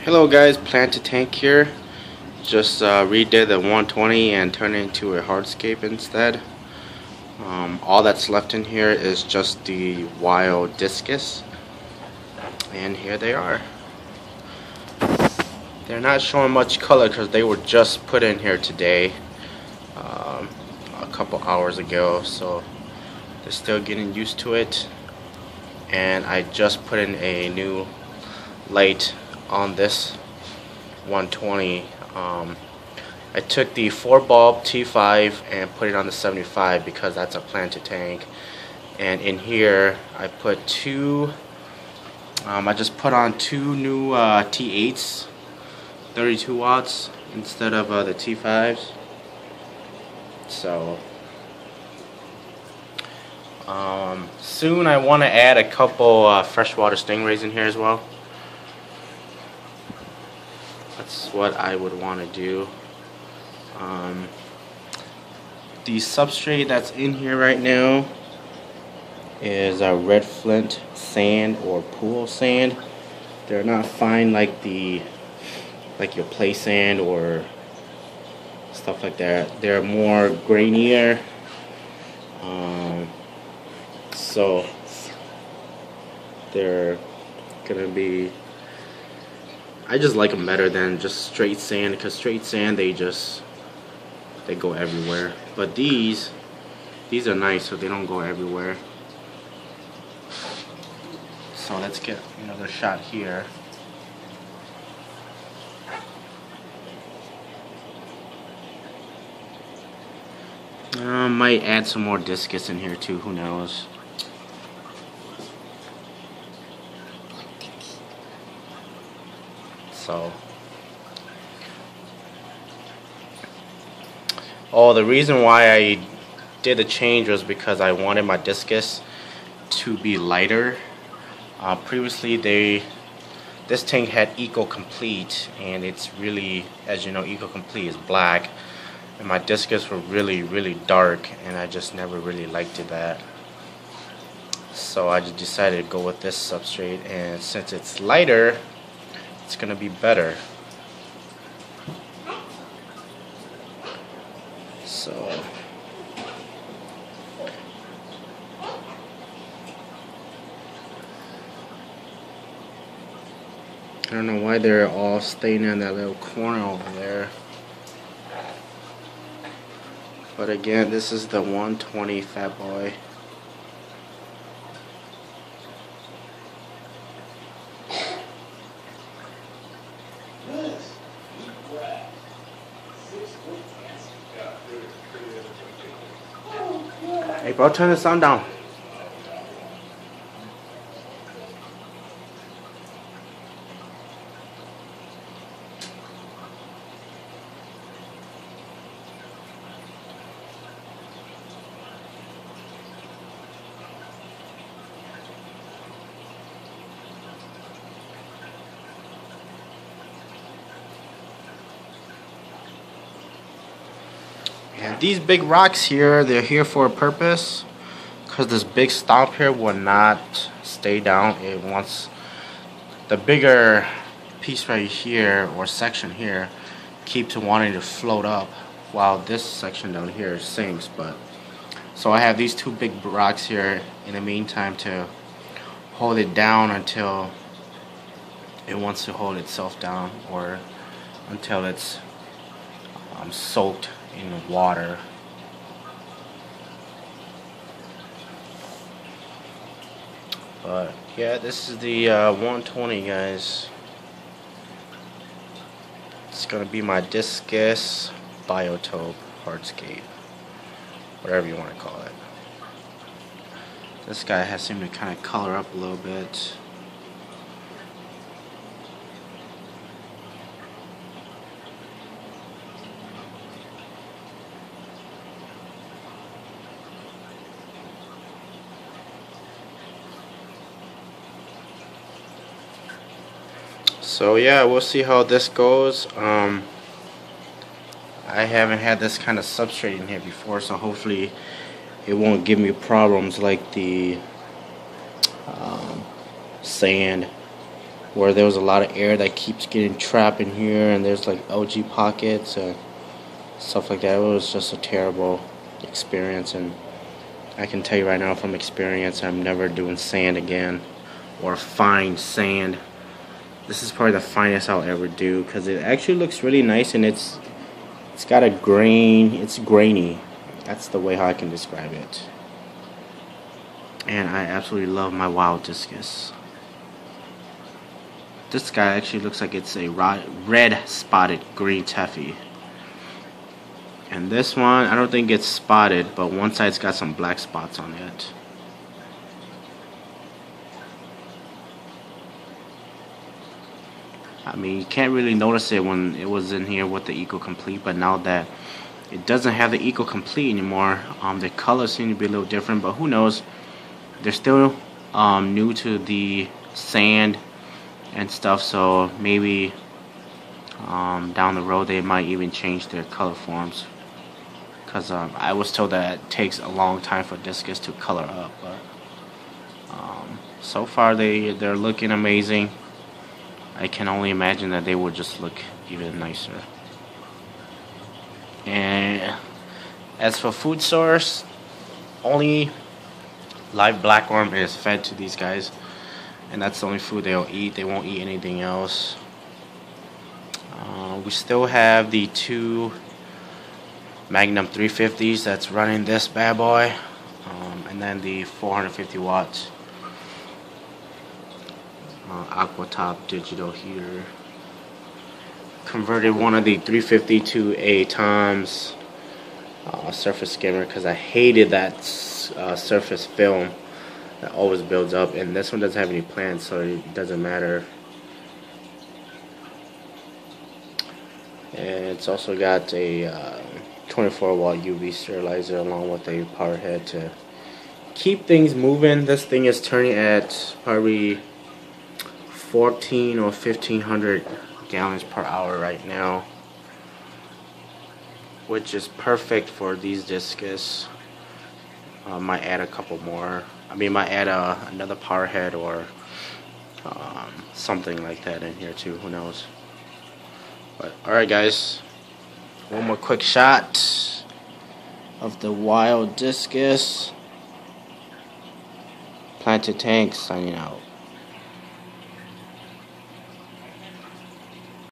Hello guys, Plant to Tank here. Just redid the 120 and turned it into a hardscape instead. All that's left in here is just the wild discus, and here they are. They're not showing much color because they were just put in here today, a couple hours ago, so they're still getting used to it. And I just put in a new light on this 120. I took the 4 bulb T5 and put it on the 75 because that's a Plant to Tank. And in here I put I just put on 2 new T8s, 32 watts instead of the T5s. So soon I want to add a couple freshwater stingrays in here as well. That's what I would want to do. The substrate that's in here right now is a red flint sand or pool sand. They're not fine like your play sand or stuff like that. They're more grainier. So they're gonna be, I just like them better than just straight sand, because straight sand they go everywhere. But these are nice, so they don't go everywhere. So let's get another shot here. Might add some more discus in here too, who knows. So, the reason why I did the change was because I wanted my discus to be lighter. Previously this tank had Eco Complete, and it's really, as you know, Eco Complete is black, and my discus were really dark, and I just never really liked that. So I just decided to go with this substrate, and since it's lighter, it's gonna be better. So I don't know why they're all staying in that little corner over there. But again, this is the 120 Fat Boy. Hey bro, turn the sound down. And these big rocks here, they're here for a purpose, because this big stomp here will not stay down. It wants the bigger piece right here, or section here, keeps wanting to float up, while this section down here sinks. But so I have these 2 big rocks here in the meantime to hold it down until it wants to hold itself down, or until it's soaked in water. But yeah, this is the 120, guys. It's gonna be my discus biotope hardscape, whatever you want to call it. This guy has seemed to kind of color up a little bit. So yeah, we'll see how this goes. I haven't had this kind of substrate in here before, so hopefully it won't give me problems like the sand where there was a lot of air that keeps getting trapped in here, and there's like LG pockets and stuff like that. It was just a terrible experience, and I can tell you right now from experience, I'm never doing sand again, or fine sand. This is probably the finest I'll ever do, because it actually looks really nice, and it's got a grain. It's grainy. That's the way how I can describe it. And I absolutely love my wild discus. This guy actually looks like it's a red spotted green taffy. And this one, I don't think it's spotted, but one side's got some black spots on it. I mean, you can't really notice it when it was in here with the Eco Complete, but now that it doesn't have the Eco Complete anymore, the colors seem to be a little different, but who knows? They're still new to the sand and stuff, so maybe down the road they might even change their color forms, because I was told that it takes a long time for discus to color up, but so far they're looking amazing. I can only imagine that they will just look even nicer. And as for food source, only live blackworm is fed to these guys, and that's the only food they'll eat. They won't eat anything else. We still have the 2 Magnum 350s that's running this bad boy, and then the 450 watt Aqua Top digital heater. Converted one of the 350 to a Tom's surface skimmer, because I hated that surface film that always builds up, and this one doesn't have any plants, so it doesn't matter. And it's also got a 24 watt UV sterilizer along with a power head to keep things moving. This thing is turning at probably 14 or 1500 gallons per hour right now, which is perfect for these discus. Might add a couple more. I mean, might add another power head or something like that in here too. Who knows? But alright, guys, one more quick shot of the wild discus. Planted Tank signing out.